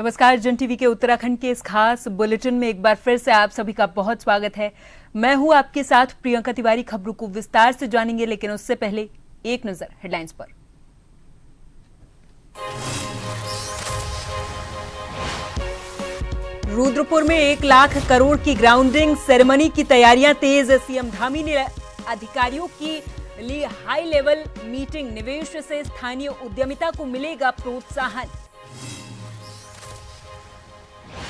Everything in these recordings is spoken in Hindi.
नमस्कार। जन टीवी के उत्तराखंड के इस खास बुलेटिन में एक बार फिर से आप सभी का बहुत स्वागत है। मैं हूं आपके साथ प्रियंका तिवारी। खबरों को विस्तार से जानेंगे, लेकिन उससे पहले एक नजर हेडलाइंस पर। रुद्रपुर में 1 लाख करोड़ की ग्राउंडिंग सेरेमनी की तैयारियां तेज। सीएम धामी ने अधिकारियों की ली हाई लेवल मीटिंग। निवेश से स्थानीय उद्यमिता को मिलेगा प्रोत्साहन।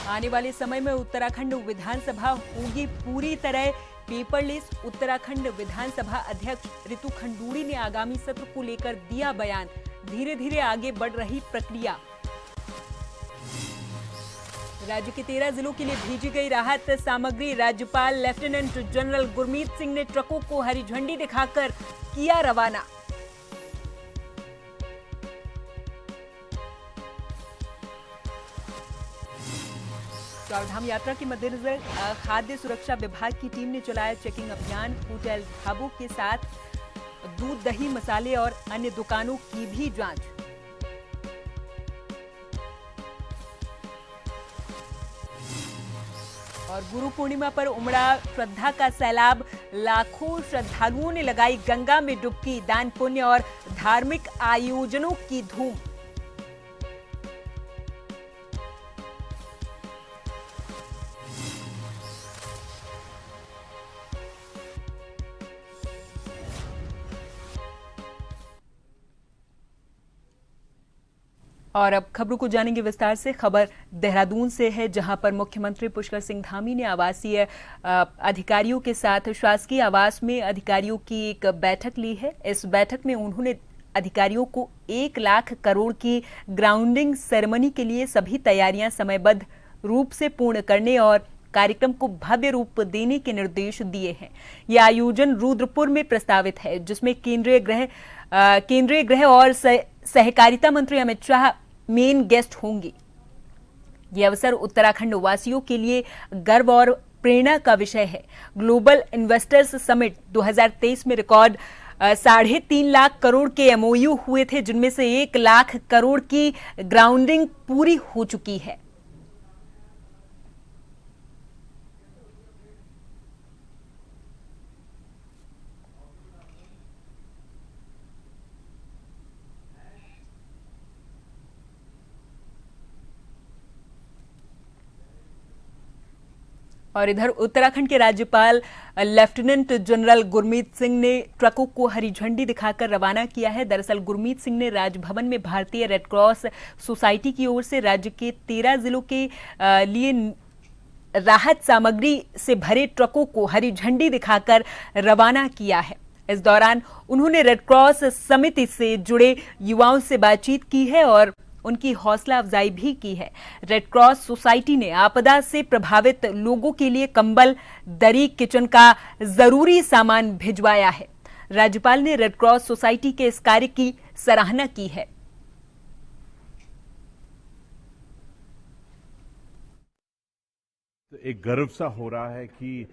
आने वाले समय में उत्तराखंड विधानसभा होगी पूरी तरह पेपरलेस। उत्तराखंड विधानसभा अध्यक्ष रितु खंडूड़ी ने आगामी सत्र को लेकर दिया बयान। धीरे धीरे आगे बढ़ रही प्रक्रिया। राज्य के 13 जिलों के लिए भेजी गई राहत सामग्री। राज्यपाल लेफ्टिनेंट जनरल गुरमीत सिंह ने ट्रकों को हरी झंडी दिखाकर किया रवाना। चारधाम यात्रा के मद्देनजर खाद्य सुरक्षा विभाग की टीम ने चलाया चेकिंग अभियान। होटल ढाबों के साथ दूध, दही, मसाले और अन्य दुकानों की भी जांच। और गुरु पूर्णिमा पर उमड़ा श्रद्धा का सैलाब। लाखों श्रद्धालुओं ने लगाई गंगा में डुबकी। दान पुण्य और धार्मिक आयोजनों की धूम। और अब खबरों को जानेंगे विस्तार से। खबर देहरादून से है, जहां पर मुख्यमंत्री पुष्कर सिंह धामी ने आवासीय अधिकारियों के साथ शासकीय आवास में अधिकारियों की एक बैठक ली है। इस बैठक में उन्होंने अधिकारियों को 1 लाख करोड़ की ग्राउंडिंग सेरेमनी के लिए सभी तैयारियां समयबद्ध रूप से पूर्ण करने और कार्यक्रम को भव्य रूप देने के निर्देश दिए हैं। यह आयोजन रुद्रपुर में प्रस्तावित है, जिसमें केंद्रीय गृह और सहकारिता मंत्री अमित शाह मेन गेस्ट होंगे। यह अवसर उत्तराखंड वासियों के लिए गर्व और प्रेरणा का विषय है। ग्लोबल इन्वेस्टर्स समिट 2023 में रिकॉर्ड 3.5 लाख करोड़ के एमओयू हुए थे, जिनमें से 1 लाख करोड़ की ग्राउंडिंग पूरी हो चुकी है। और इधर उत्तराखंड के राज्यपाल लेफ्टिनेंट जनरल गुरमीत सिंह ने ट्रकों को हरी झंडी दिखाकर रवाना किया है। दरअसल गुरमीत सिंह ने राजभवन में भारतीय रेड क्रॉस सोसाइटी की ओर से राज्य के 13 जिलों के लिए राहत सामग्री से भरे ट्रकों को हरी झंडी दिखाकर रवाना किया है। इस दौरान उन्होंने रेड क्रॉस समिति से जुड़े युवाओं से बातचीत की है और उनकी हौसला अफजाई भी की है। रेड क्रॉस सोसाइटी ने आपदा से प्रभावित लोगों के लिए कंबल, दरी, किचन का जरूरी सामान भिजवाया है। राज्यपाल ने रेड क्रॉस सोसाइटी के इस कार्य की सराहना की है। तो एक गर्व सा हो रहा है कि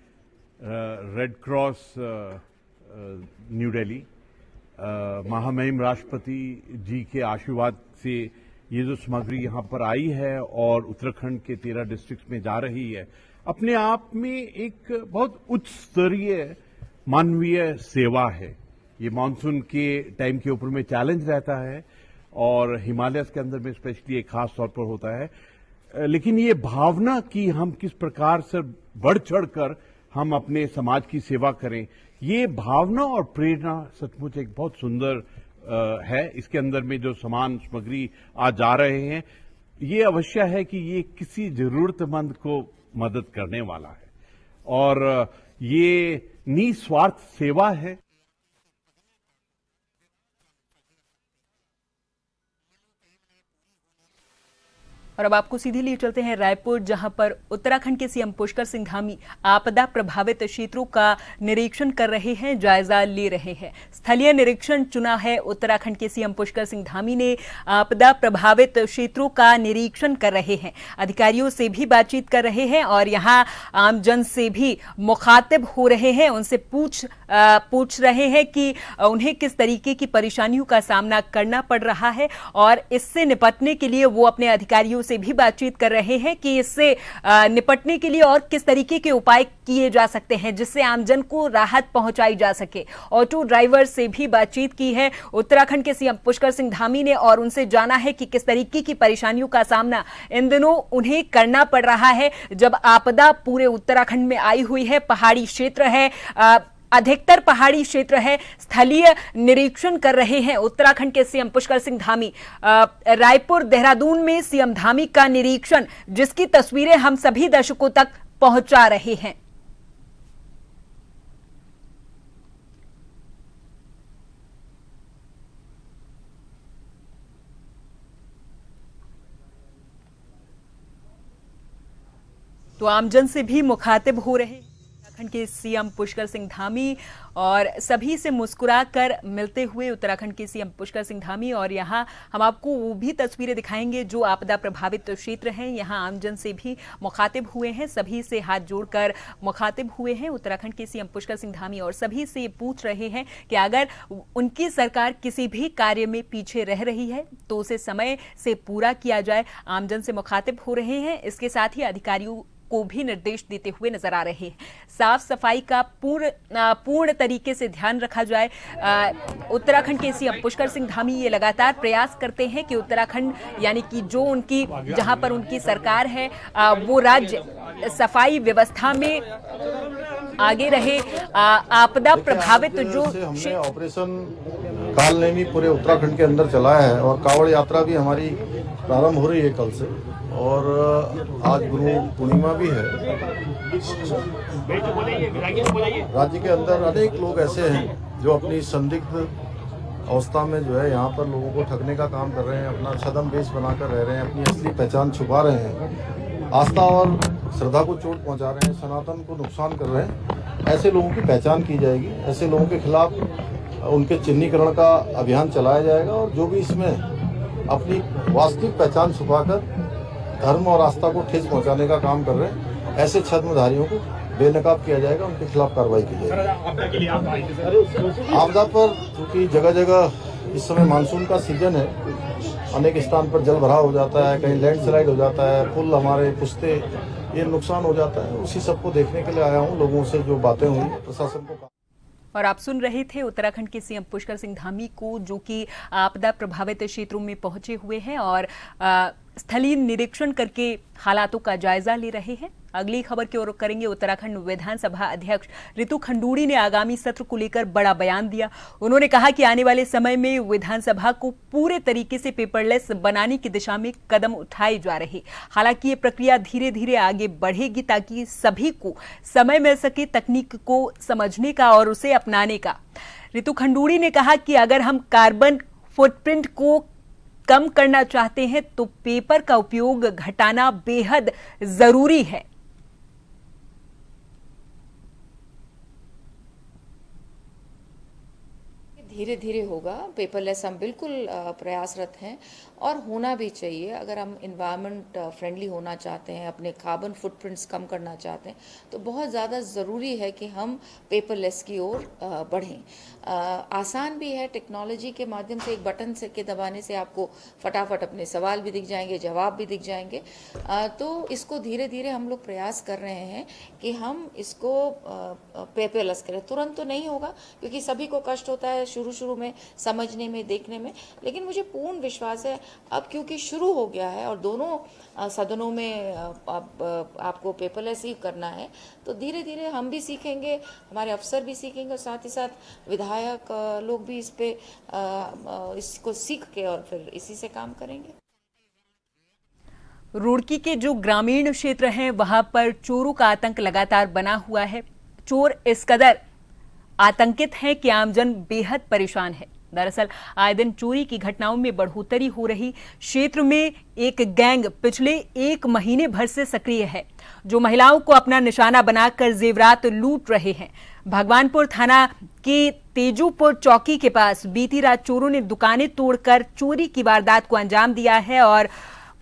रेड क्रॉस न्यू दिल्ली महामहिम राष्ट्रपति जी के आशीर्वाद से ये जो सामग्री यहाँ पर आई है और उत्तराखंड के 13 डिस्ट्रिक्ट्स में जा रही है, अपने आप में एक बहुत उच्च स्तरीय मानवीय सेवा है। ये मानसून के टाइम के ऊपर में चैलेंज रहता है और हिमालयस के अंदर में स्पेशली एक खास तौर पर होता है, लेकिन ये भावना कि हम किस प्रकार से बढ़ चढ़कर हम अपने समाज की सेवा करें, ये भावना और प्रेरणा सचमुच एक बहुत सुंदर है। इसके अंदर में जो सामग्री आज जा रहे हैं, ये अवश्य है कि ये किसी जरूरतमंद को मदद करने वाला है और ये निस्वार्थ सेवा है। और अब आपको सीधे लिए चलते हैं रायपुर, जहां पर उत्तराखंड के सीएम पुष्कर सिंह धामी आपदा प्रभावित क्षेत्रों का निरीक्षण कर रहे हैं, जायजा ले रहे हैं। स्थलीय निरीक्षण चुना है उत्तराखंड के सीएम पुष्कर सिंह धामी ने। आपदा प्रभावित क्षेत्रों का निरीक्षण कर रहे हैं, अधिकारियों से भी बातचीत कर रहे हैं और यहां आमजन से भी मुखातिब हो रहे हैं। उनसे पूछ रहे हैं कि उन्हें किस तरीके की परेशानियों का सामना करना पड़ रहा है और इससे निपटने के लिए वो अपने अधिकारियों से से भी बातचीत कर रहे हैं कि इससे निपटने के लिए और किस तरीके के उपाय किए जा सकते हैं जिससे आमजन को राहत पहुंचाई जा सके। ऑटो ड्राइवर से भी बातचीत की है उत्तराखंड के सीएम पुष्कर सिंह धामी ने और उनसे जाना है कि किस तरीके की परेशानियों का सामना इन दिनों उन्हें करना पड़ रहा है जब आपदा पूरे उत्तराखंड में आई हुई है। पहाड़ी क्षेत्र है, अधिकतर पहाड़ी क्षेत्र है। स्थलीय निरीक्षण कर रहे हैं उत्तराखंड के सीएम पुष्कर सिंह धामी। रायपुर देहरादून में सीएम धामी का निरीक्षण जिसकी तस्वीरें हम सभी दर्शकों तक पहुंचा रहे हैं। तो आमजन से भी मुखातिब हो रहे उत्तराखंड के सीएम पुष्कर सिंह धामी और सभी से मुस्कुराकर मिलते हुए उत्तराखंड के सीएम पुष्कर सिंह धामी। और यहाँ हम आपको वो भी तस्वीरें दिखाएंगे जो आपदा प्रभावित क्षेत्र हैं। यहाँ आमजन से भी मुखातिब हुए हैं, सभी से हाथ जोड़कर मुखातिब हुए हैं उत्तराखंड के सीएम पुष्कर सिंह धामी और सभी से पूछ रहे हैं कि अगर उनकी सरकार किसी भी कार्य में पीछे रह रही है तो उसे समय से पूरा किया जाए। आमजन से मुखातिब हो रहे हैं, इसके साथ ही अधिकारियों को भी निर्देश देते हुए नजर आ रहे हैं। साफ सफाई का पूर्ण तरीके से ध्यान रखा जाए। उत्तराखंड के सीएम पुष्कर सिंह धामी ये लगातार प्रयास करते हैं कि उत्तराखंड यानी कि जो उनकी जहां पर उनकी सरकार है वो राज्य सफाई व्यवस्था में आगे रहे। आपदा प्रभावित जो हमने ऑपरेशन कालनेमी पूरे उत्तराखंड के अंदर चलाया है और कांवड़ यात्रा भी हमारी प्रारंभ हो रही है कल से और आज गुरु पूर्णिमा भी है। राज्य के अंदर अनेक लोग ऐसे हैं जो अपनी संदिग्ध अवस्था में जो है यहाँ पर लोगों को ठगने का काम कर रहे हैं, अपना छदम वेश बनाकर रह रहे हैं, अपनी असली पहचान छुपा रहे हैं, आस्था और श्रद्धा को चोट पहुँचा रहे हैं, सनातन को नुकसान कर रहे हैं। ऐसे लोगों की पहचान की जाएगी, ऐसे लोगों के खिलाफ उनके चिन्हीकरण का अभियान चलाया जाएगा और जो भी इसमें अपनी वास्तविक पहचान छुपाकर धर्म और आस्था को ठेस पहुंचाने का काम कर रहे हैं, ऐसे छद्मधारियों को बेनकाब किया जाएगा, उनके खिलाफ कार्रवाई की जाएगी। आपदा पर क्योंकि जगह जगह इस समय मानसून का सीजन है, अनेक स्थान पर जल भराव हो जाता है, कहीं लैंडस्लाइड हो जाता है, पुल हमारे पुश्ते ये नुकसान हो जाता है। उसी सबको देखने के लिए आया हूँ, लोगों से जो बातें हुई प्रशासन को। और आप सुन रहे थे उत्तराखंड के सीएम पुष्कर सिंह धामी को जो कि आपदा प्रभावित क्षेत्रों में पहुंचे हुए हैं और स्थलीय निरीक्षण करके हालातों का जायजा ले रहे हैं। अगली खबर की ओर करेंगे। उत्तराखंड विधानसभा अध्यक्ष रितु खंडूड़ी ने आगामी सत्र को लेकर बड़ा बयान दिया। उन्होंने कहा कि आने वाले समय में विधानसभा को पूरे तरीके से पेपरलेस बनाने की दिशा में कदम उठाए जा रहे। हालांकि ये प्रक्रिया धीरे धीरे आगे बढ़ेगी ताकि सभी को समय मिल सके तकनीक को समझने का और उसे अपनाने का। रितु खंडूड़ी ने कहा कि अगर हम कार्बन फुटप्रिंट को कम करना चाहते हैं तो पेपर का उपयोग घटाना बेहद जरूरी है। धीरे धीरे होगा, पेपरलेस हम बिल्कुल प्रयासरत हैं और होना भी चाहिए। अगर हम इन्वायरमेंट फ्रेंडली होना चाहते हैं, अपने कार्बन फुटप्रिंट्स कम करना चाहते हैं तो बहुत ज़्यादा ज़रूरी है कि हम पेपरलेस की ओर बढ़ें। आसान भी है, टेक्नोलॉजी के माध्यम से एक बटन से के दबाने से आपको फटाफट अपने सवाल भी दिख जाएंगे, जवाब भी दिख जाएंगे। तो इसको धीरे धीरे हम लोग प्रयास कर रहे हैं कि हम इसको पेपरलेस करें। तुरंत तो नहीं होगा क्योंकि सभी को कष्ट होता है शुरू में समझने में, देखने में, लेकिन मुझे पूर्ण विश्वास है अब क्योंकि शुरू हो गया है और दोनों सदनों में आपको पेपरलेस ही करना है तो धीरे धीरे हम भी सीखेंगे, हमारे अफसर भी सीखेंगे और साथ ही साथ विधायक लोग भी इस पे इसको सीख के और फिर इसी से काम करेंगे। रुड़की के जो ग्रामीण क्षेत्र हैं वहां पर चोरों का आतंक लगातार बना हुआ है। चोर इस कदर आतंकित हैं कि आमजन बेहद परेशान है। दरअसल आए दिन चोरी की घटनाओं में बढ़ोतरी हो रही। क्षेत्र में एक गैंग पिछले 1 महीने भर से सक्रिय है जो महिलाओं को अपना निशाना बनाकर जेवरात लूट रहे हैं। भगवानपुर थाना के तेजूपुर चौकी के पास बीती रात चोरों ने दुकानें तोड़कर चोरी की वारदात को अंजाम दिया है और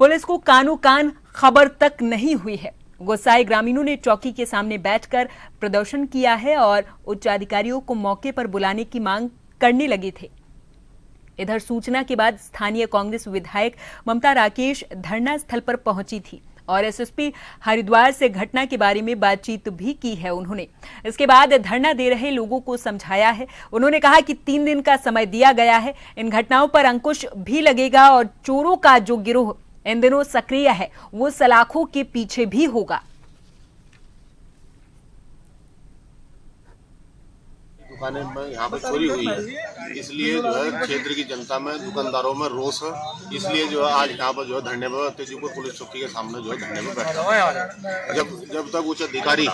पुलिस को कानो कान खबर तक नहीं हुई है। गुस्साए ग्रामीणों ने चौकी के सामने बैठकर प्रदर्शन किया है और उच्च अधिकारियों को मौके पर बुलाने की मांग करने लगे थे। इधर सूचना के बाद स्थानीय कांग्रेस विधायक ममता राकेश धरना स्थल पर पहुंची थी और एसएसपी हरिद्वार से घटना के बारे में बातचीत भी की है। उन्होंने इसके बाद धरना दे रहे लोगों को समझाया है। उन्होंने कहा कि 3 दिन का समय दिया गया है, इन घटनाओं पर अंकुश भी लगेगा और चोरों का जो गिरोह इन दिनों सक्रिय है वो सलाखों के पीछे भी होगा। दुकानें में यहाँ पर चोरी हुई है, इसलिए जो है क्षेत्र की जनता में, दुकानदारों में रोष है। इसलिए जो है आज यहाँ पर जो है धरने पर तेजपुर पुलिस चौकी के सामने जो है धरने में बैठा। जब तक उच्च अधिकारी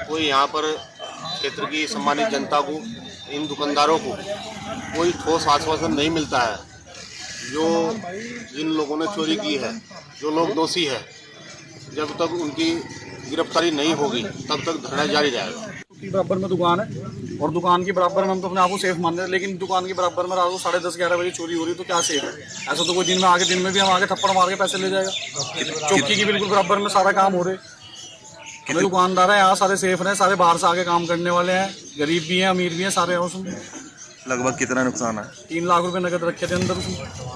कोई यहाँ पर क्षेत्र की सम्मानित जनता को, इन दुकानदारों को कोई ठोस आश्वासन नहीं मिलता है, जो जिन लोगों ने चोरी की है, जो लोग दोषी है, जब तक उनकी गिरफ्तारी नहीं होगी तब तक धरना जारी रहेगा। बराबर में दुकान है और दुकान के बराबर में हम तो अपने आप को सेफ मानते हैं, लेकिन दुकान के बराबर में रात को 10:30-11 बजे चोरी हो रही तो क्या सेफ है? ऐसा तो कोई दिन में भी हम आगे थप्पड़ मार के पैसे ले जाएगा। चौकी की बिल्कुल बराबर में सारा काम हो रहे। हमें दुकानदार है यहाँ सारे सेफ हैं, सारे बाहर से आके काम करने वाले हैं, गरीब भी हैं अमीर भी हैं, सारे हैं उसमें। लगभग कितना नुकसान है? 3 लाख रुपए नकद रखे थे अंदर उसमें।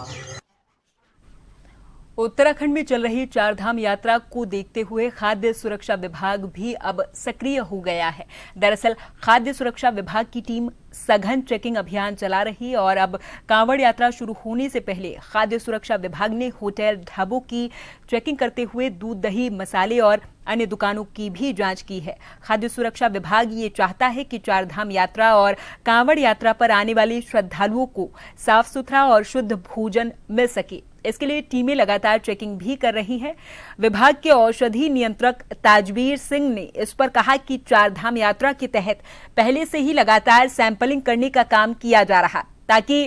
उत्तराखंड में चल रही चारधाम यात्रा को देखते हुए खाद्य सुरक्षा विभाग भी अब सक्रिय हो गया है। दरअसल खाद्य सुरक्षा विभाग की टीम सघन चेकिंग अभियान चला रही और अब कांवड़ यात्रा शुरू होने से पहले खाद्य सुरक्षा विभाग ने होटल ढाबों की चेकिंग करते हुए दूध, दही, मसाले और अन्य दुकानों की भी जांच की है। खाद्य सुरक्षा विभाग ये चाहता है कि चारधाम यात्रा और कांवड़ यात्रा पर आने वाले श्रद्धालुओं को साफ सुथरा और शुद्ध भोजन मिल सके। इसके लिए टीमें लगातार चेकिंग भी कर रही हैं। विभाग के औषधि नियंत्रक ताजवीर सिंह ने इस पर कहा कि चारधाम यात्रा के तहत पहले से ही लगातार सैंपलिंग करने का काम किया जा रहा ताकि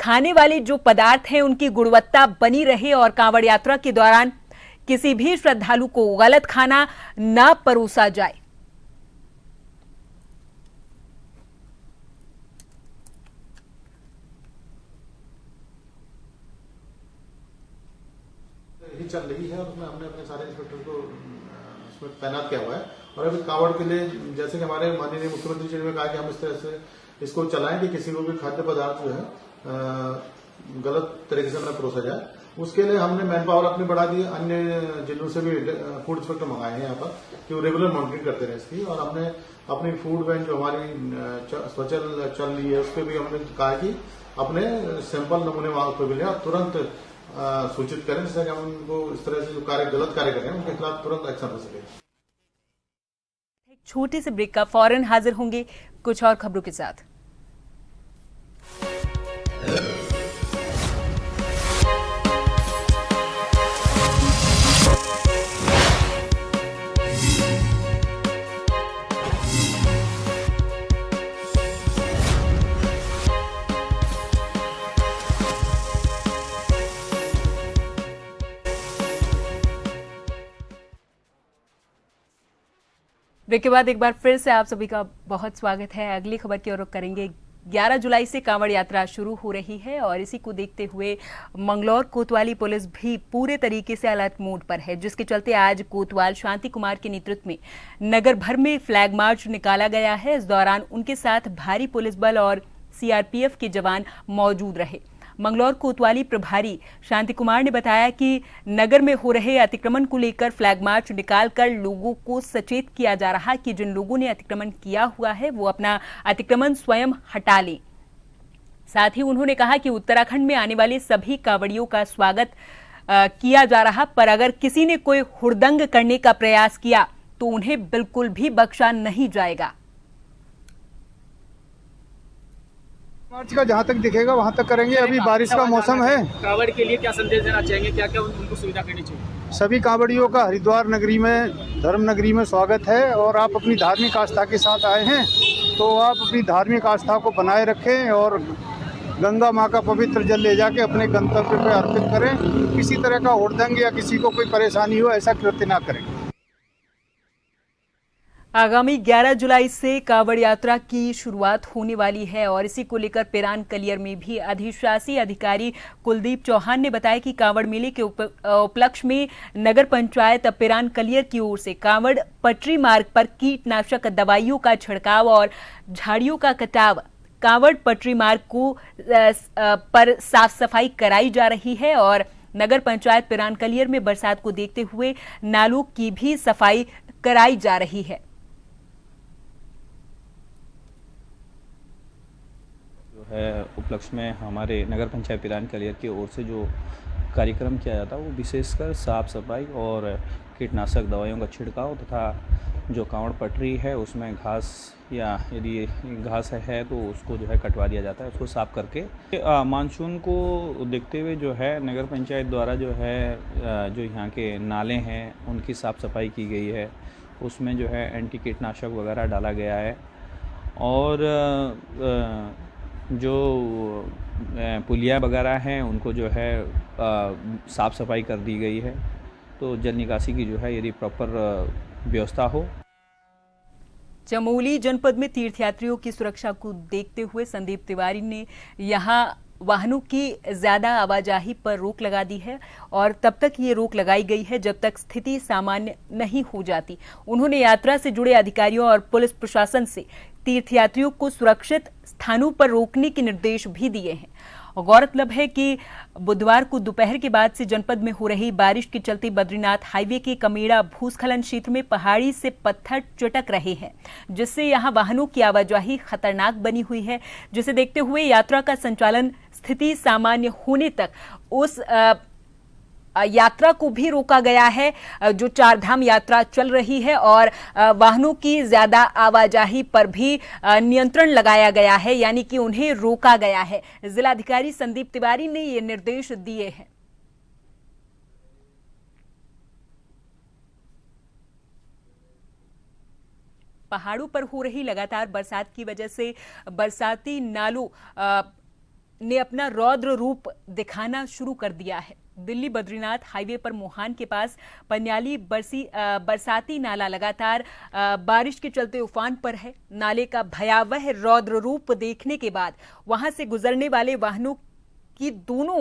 खाने वाले जो पदार्थ हैं उनकी गुणवत्ता बनी रहे और कांवड़ यात्रा के दौरान किसी भी श्रद्धालु को गलत खाना न परोसा जाए। ही चल रही है और उसमें हमने अपने सारे इंस्पेक्टर को उसमें तैनात किया हुआ है। और अभी कांवड़ के लिए जैसे कि हमारे माननीय मुख्यमंत्री जी ने कहा कि हम इस तरह से इसको चलाएं कि किसी को भी खाद्य पदार्थ जो है गलत तरीके से न परोसा जाए। उसके लिए हमने मैन पावर अपनी बढ़ा दी, अन्य जिलों से भी फूड इंस्पेक्टर मंगाए हैं यहाँ पर कि वो रेगुलर मॉनिटरिंग करते रहे इसकी। और हमने अपनी फूड वैन जो हमारी स्वचल चल रही है उस पर भी हमने कहा कि अपने सैंपल नमूने वहां पर भी लें और तुरंत सूचित करें, जिससे हम उनको इस तरह से जो गलत कार्य करें उनके खिलाफ तुरंत एक्शन हो सके। एक छोटे से ब्रेक का फौरन हाजिर होंगे कुछ और खबरों के साथ। ब्रेक के बाद एक बार फिर से आप सभी का बहुत स्वागत है। अगली खबर की ओर रुख करेंगे। 11 जुलाई से कांवड़ यात्रा शुरू हो रही है और इसी को देखते हुए मंगलौर कोतवाली पुलिस भी पूरे तरीके से अलर्ट मोड पर है, जिसके चलते आज कोतवाल शांति कुमार के नेतृत्व में नगर भर में फ्लैग मार्च निकाला गया है। इस दौरान उनके साथ भारी पुलिस बल और सीआरपीएफ के जवान मौजूद रहे। मंगलौर कोतवाली प्रभारी शांति कुमार ने बताया कि नगर में हो रहे अतिक्रमण को लेकर फ्लैग मार्च निकालकर लोगों को सचेत किया जा रहा कि जिन लोगों ने अतिक्रमण किया हुआ है वो अपना अतिक्रमण स्वयं हटा लें। साथ ही उन्होंने कहा कि उत्तराखंड में आने वाले सभी कांवड़ियों का स्वागत किया जा रहा, पर अगर किसी ने कोई हुड़दंग करने का प्रयास किया तो उन्हें बिल्कुल भी बख्शा नहीं जाएगा। मार्च का जहाँ तक दिखेगा वहाँ तक करेंगे। अभी बारिश का मौसम है। कांवड़ के लिए क्या संदेश देना चाहेंगे, क्या क्या उनको सुविधा करनी चाहिए? सभी कांवड़ियों का हरिद्वार नगरी में, धर्म नगरी में स्वागत है और आप अपनी धार्मिक आस्था के साथ आए हैं तो आप अपनी धार्मिक आस्था को बनाए रखें और गंगा माँ का पवित्र जल ले जाके अपने गंतव्य पर अर्पित करें। किसी तरह का हुड़दंग या किसी को कोई परेशानी हो ऐसा कृत्य ना करें। आगामी 11 जुलाई से कांवड़ यात्रा की शुरुआत होने वाली है और इसी को लेकर पिरान कलियर में भी अधिशासी अधिकारी कुलदीप चौहान ने बताया कि कांवड़ मेले के उपलक्ष्य में नगर पंचायत पिरान कलियर की ओर से कांवड़ पटरी मार्ग पर कीटनाशक दवाइयों का छिड़काव और झाड़ियों का कटाव कांवड़ पटरी मार्ग को पर साफ सफाई कराई जा रही है और नगर पंचायत पिरानकलियर में बरसात को देखते हुए नालों की भी सफाई कराई जा रही है। जो है उपलक्ष्य में हमारे नगर पंचायत पिरानकलियर की ओर से जो कार्यक्रम किया जाता है वो विशेषकर साफ सफाई और कीटनाशक दवाइयों का छिड़काव तथा जो कांवड़ पटरी है उसमें घास या यदि घास है तो उसको जो है कटवा दिया जाता है, उसको साफ करके मानसून को देखते हुए जो है नगर पंचायत द्वारा जो है जो यहाँ के नाले हैं उनकी साफ़ सफाई की गई है। उसमें जो है एंटी कीटनाशक वगैरह डाला गया है और जो पुलिया वगैरह हैं उनको जो है साफ़ सफाई कर दी गई है। तो जल निकासी की जो है यदि प्रॉपर व्यवस्था हो। चमोली जनपद में तीर्थयात्रियों की सुरक्षा को देखते हुए संदीप तिवारी ने यहां वाहनों की ज्यादा आवाजाही पर रोक लगा दी है और तब तक ये रोक लगाई गई है जब तक स्थिति सामान्य नहीं हो जाती। उन्होंने यात्रा से जुड़े अधिकारियों और पुलिस प्रशासन से तीर्थयात्रियों को सुरक्षित स्थानों पर रोकने के निर्देश भी दिए हैं। गौरतलब है कि बुधवार को दोपहर के बाद से जनपद में हो रही बारिश के चलते बद्रीनाथ हाईवे के कमेड़ा भूस्खलन क्षेत्र में पहाड़ी से पत्थर चटक रहे हैं, जिससे यहां वाहनों की आवाजाही खतरनाक बनी हुई है, जिसे देखते हुए यात्रा का संचालन स्थिति सामान्य होने तक उस यात्रा को भी रोका गया है जो चार धाम यात्रा चल रही है और वाहनों की ज्यादा आवाजाही पर भी नियंत्रण लगाया गया है, यानी कि उन्हें रोका गया है। जिलाधिकारी संदीप तिवारी ने ये निर्देश दिए हैं। पहाड़ों पर हो रही लगातार बरसात की वजह से बरसाती नालों ने अपना रौद्र रूप दिखाना शुरू कर दिया है। दिल्ली बद्रीनाथ हाईवे पर मोहान के पास पन्याली बरसाती नाला लगातार बारिश के चलते उफान पर है। नाले का भयावह रौद्र रूप देखने के बाद वहां से गुजरने वाले वाहनों की दोनों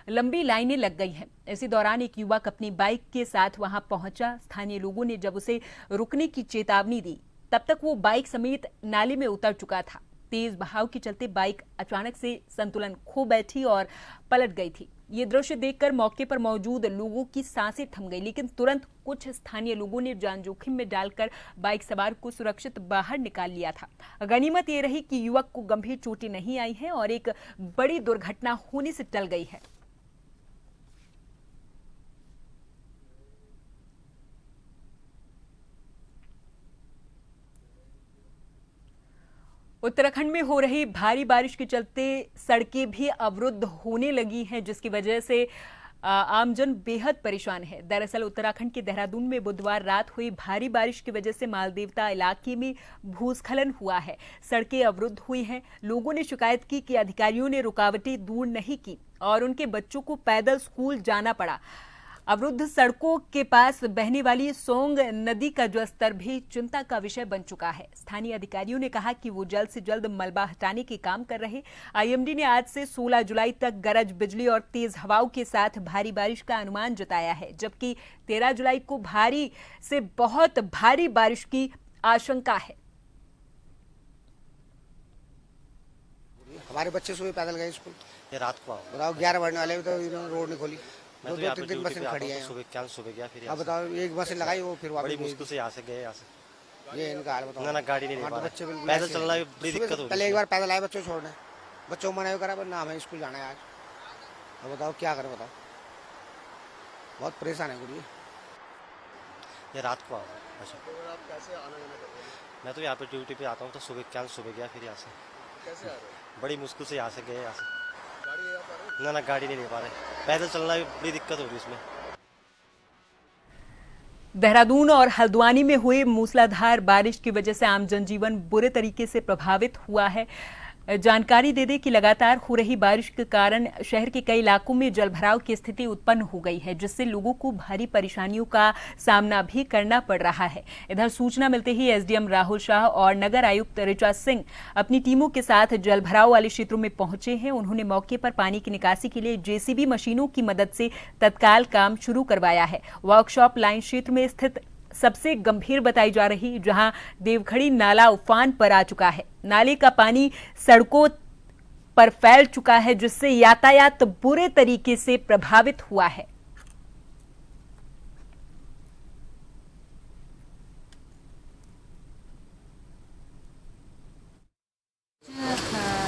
लंबी लाइनें लग गई हैं। इसी दौरान एक युवक अपनी बाइक के साथ वहां पहुंचा। स्थानीय लोगों ने जब उसे रुकने की चेतावनी दी तब तक वो बाइक समेत नाले में उतर चुका था। तेज बहाव के चलते बाइक अचानक से संतुलन खो बैठी और पलट गई थी। ये दृश्य देखकर मौके पर मौजूद लोगों की सांसें थम गई, लेकिन तुरंत कुछ स्थानीय लोगों ने जान जोखिम में डालकर बाइक सवार को सुरक्षित बाहर निकाल लिया था। गनीमत ये रही कि युवक को गंभीर चोटें नहीं आई हैं और एक बड़ी दुर्घटना होने से टल गई है। उत्तराखंड में हो रही भारी बारिश के चलते सड़कें भी अवरुद्ध होने लगी हैं, जिसकी वजह से आमजन बेहद परेशान है। दरअसल उत्तराखंड के देहरादून में बुधवार रात हुई भारी बारिश की वजह से मालदेवता इलाके में भूस्खलन हुआ है। सड़कें अवरुद्ध हुई हैं। लोगों ने शिकायत की कि अधिकारियों ने रुकावटें दूर नहीं की और उनके बच्चों को पैदल स्कूल जाना पड़ा। अवरुद्ध सड़कों के पास बहने वाली सोंग नदी का जलस्तर भी चिंता का विषय बन चुका है। स्थानीय अधिकारियों ने कहा कि वो जल्द से जल्द मलबा हटाने के काम कर रहे। आईएमडी ने आज से 16 जुलाई तक गरज बिजली और तेज हवाओं के साथ भारी बारिश का अनुमान जताया है, जबकि 13 जुलाई को भारी से बहुत भारी बारिश की आशंका है। हमारे बच्चे सुबह पैदल गए स्कूल, ये रात को बताओ 11 बढ़ने वाले तो इन्होंने रोड नहीं खोली। मैं तो 2-3 बसें खड़ी हैं। सुबह गया फिर अब बताओ एक बस लगाई वो फिर बड़ी मुश्किल से यहाँ से गए। यहाँ से ये इनका हाल बताओ। ना गाड़ी नहीं बच्चे बिल्कुल पैदल चलना भी बड़ी दिक्कत होगी। पहले एक बार पैदल आए बच्चों छोड़ने, बच्चों को मना करा ना हमें स्कूल जाना है आज। अब बताओ क्या करें, बताओ बहुत परेशान है गुड़िया। ये रात को अच्छा आप कैसे आना जाना करते हैं? मैं तो यहाँ पे ड्यूटी पे आता हूँ तो सुबह गया फिर यहाँ से। कैसे आ रहे? बड़ी मुश्किल से यहाँ से गए। यहाँ से ना गाड़ी नहीं ले पा रहे, पैदल चलना भी बड़ी दिक्कत होगी इसमें। देहरादून और हल्द्वानी में हुई मूसलाधार बारिश की वजह से आम जनजीवन बुरे तरीके से प्रभावित हुआ है। जानकारी दे दें कि लगातार हो रही बारिश के कारण शहर के कई इलाकों में जलभराव की स्थिति उत्पन्न हो गई है, जिससे लोगों को भारी परेशानियों का सामना भी करना पड़ रहा है। इधर सूचना मिलते ही एसडीएम राहुल शाह और नगर आयुक्त ऋचा सिंह अपनी टीमों के साथ जलभराव वाले क्षेत्रों में पहुंचे हैं। उन्होंने मौके पर पानी की निकासी के लिए जेसीबी मशीनों की मदद से तत्काल काम शुरू करवाया है। वर्कशॉप लाइन क्षेत्र में स्थित सबसे गंभीर बताई जा रही, जहां देवखड़ी नाला उफान पर आ चुका है। नाले का पानी सड़कों पर फैल चुका है, जिससे यातायात बुरे तरीके से प्रभावित हुआ है।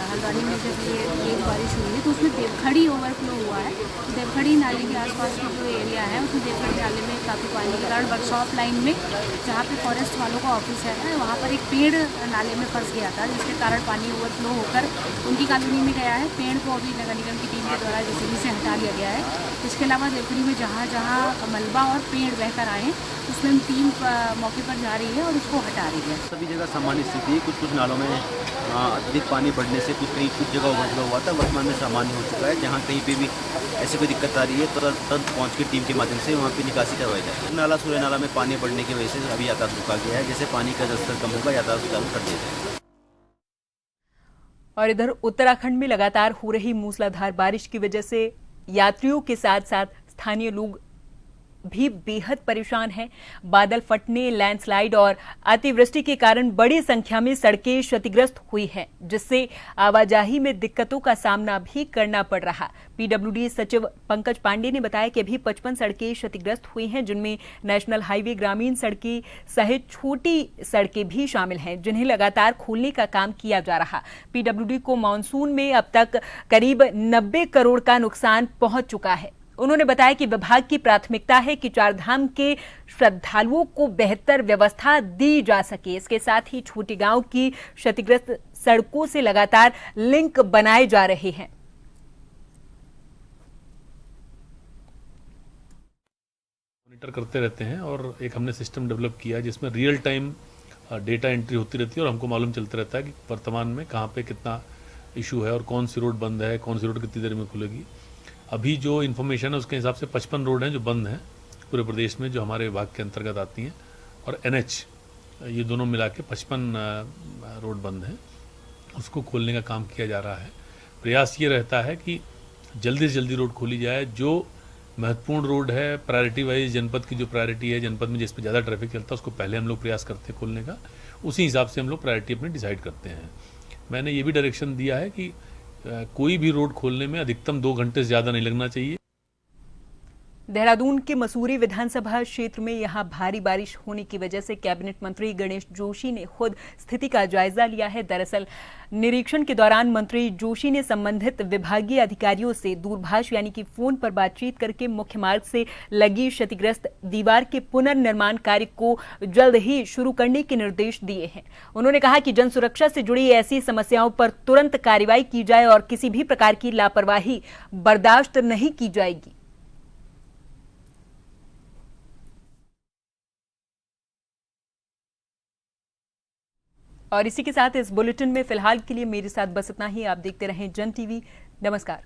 हल्द्वानी में जब ये बारिश हुई है तो उसमें देवखड़ी ओवरफ्लो हुआ है। देवखड़ी नाले के आसपास का जो एरिया है उसमें देवखड़ी नाले में काफ़ी पानी के कारण वर्कशॉप लाइन में, जहाँ पे फॉरेस्ट वालों का ऑफिस है, वहाँ पर एक पेड़ नाले में फंस गया था, जिसके कारण पानी ओवरफ्लो होकर उनकी कॉलोनी में गया है। पेड़ को अभी नगर निगम की टीम के द्वारा जेसीबी से हटा लिया गया है। इसके अलावा देवखड़ी में जहाँ जहाँ मलबा और पेड़ बहकर आए उसमें टीम मौके पर जा रही है और उसको हटा रही है। सभी जगह सामान्य स्थिति है। कुछ नालों में अधिक पानी बढ़ने से कुछ जगह ओवरफ्लो हुआ था, वर्तमान में सामान्य हो चुका है। जहाँ कहीं पे भी ऐसी कोई दिक्कत आ रही है तो तुरंत पहुँच के टीम के माध्यम से वहाँ पे निकासी करवाई जाए। नाला सूर्य नाला में पानी बढ़ने की वजह से अभी यातायात रुका गया है। जैसे पानी का जलस्तर कम होगा यातायात चालू कर दिया जाएगा। और इधर उत्तराखंड में लगातार हो रही मूसलाधार बारिश की वजह से यात्रियों के साथ साथ स्थानीय लोग भी बेहद परेशान हैं। बादल फटने, लैंडस्लाइड और अतिवृष्टि के कारण बड़ी संख्या में सड़कें क्षतिग्रस्त हुई हैं, जिससे आवाजाही में दिक्कतों का सामना भी करना पड़ रहा। पीडब्ल्यूडी सचिव पंकज पांडे ने बताया कि अभी 55 सड़कें क्षतिग्रस्त हुई हैं, जिनमें नेशनल हाईवे, ग्रामीण सड़कें सहित छोटी सड़कें भी शामिल हैं, जिन्हें लगातार खोलने का काम किया जा रहा। पीडब्ल्यूडी को मानसून में अब तक करीब 90 करोड़ का नुकसान पहुंच चुका है। उन्होंने बताया कि विभाग की प्राथमिकता है कि चारधाम के श्रद्धालुओं को बेहतर व्यवस्था दी जा सके। इसके साथ ही छोटे गांव की क्षतिग्रस्त सड़कों से लगातार लिंक बनाए जा रहे हैं। मॉनिटर करते रहते हैं और एक हमने सिस्टम डेवलप किया जिसमें रियल टाइम डेटा एंट्री होती रहती है और हमको मालूम चलता रहता है कि वर्तमान में कहाँ पे कितना इशू है और कौन सी रोड बंद है, कौन सी रोड कितनी देर में खुलेगी। अभी जो इन्फॉर्मेशन है उसके हिसाब से 55 रोड हैं जो बंद हैं पूरे प्रदेश में, जो हमारे विभाग के अंतर्गत आती हैं, और NH ये दोनों मिला के 55 रोड बंद हैं। उसको खोलने का काम किया जा रहा है। प्रयास ये रहता है कि जल्दी से जल्दी रोड खोली जाए। जो महत्वपूर्ण रोड है, प्रायोरिटी वाइज जनपद की जो प्रायोरिटी है, जनपद में जिस पर ज़्यादा ट्रैफिक चलता है उसको पहले हम लोग प्रयास करते हैं खोलने का। उसी हिसाब से हम लोग प्रायोरिटी अपनी डिसाइड करते हैं। मैंने ये भी डायरेक्शन दिया है कि कोई भी रोड खोलने में अधिकतम 2 घंटे से ज़्यादा नहीं लगना चाहिए। देहरादून के मसूरी विधानसभा क्षेत्र में यहां भारी बारिश होने की वजह से कैबिनेट मंत्री गणेश जोशी ने खुद स्थिति का जायजा लिया है। दरअसल निरीक्षण के दौरान मंत्री जोशी ने संबंधित विभागीय अधिकारियों से दूरभाष यानी कि फोन पर बातचीत करके मुख्य मार्ग से लगी क्षतिग्रस्त दीवार के पुनर्निर्माण कार्य को जल्द ही शुरू करने के निर्देश दिए हैं। उन्होंने कहा कि जन सुरक्षा से जुड़ी ऐसी समस्याओं पर तुरंत कार्रवाई की जाए और किसी भी प्रकार की लापरवाही बर्दाश्त नहीं की जाएगी। और इसी के साथ इस बुलेटिन में फिलहाल के लिए मेरे साथ बस इतना ही। आप देखते रहें जन टीवी। नमस्कार।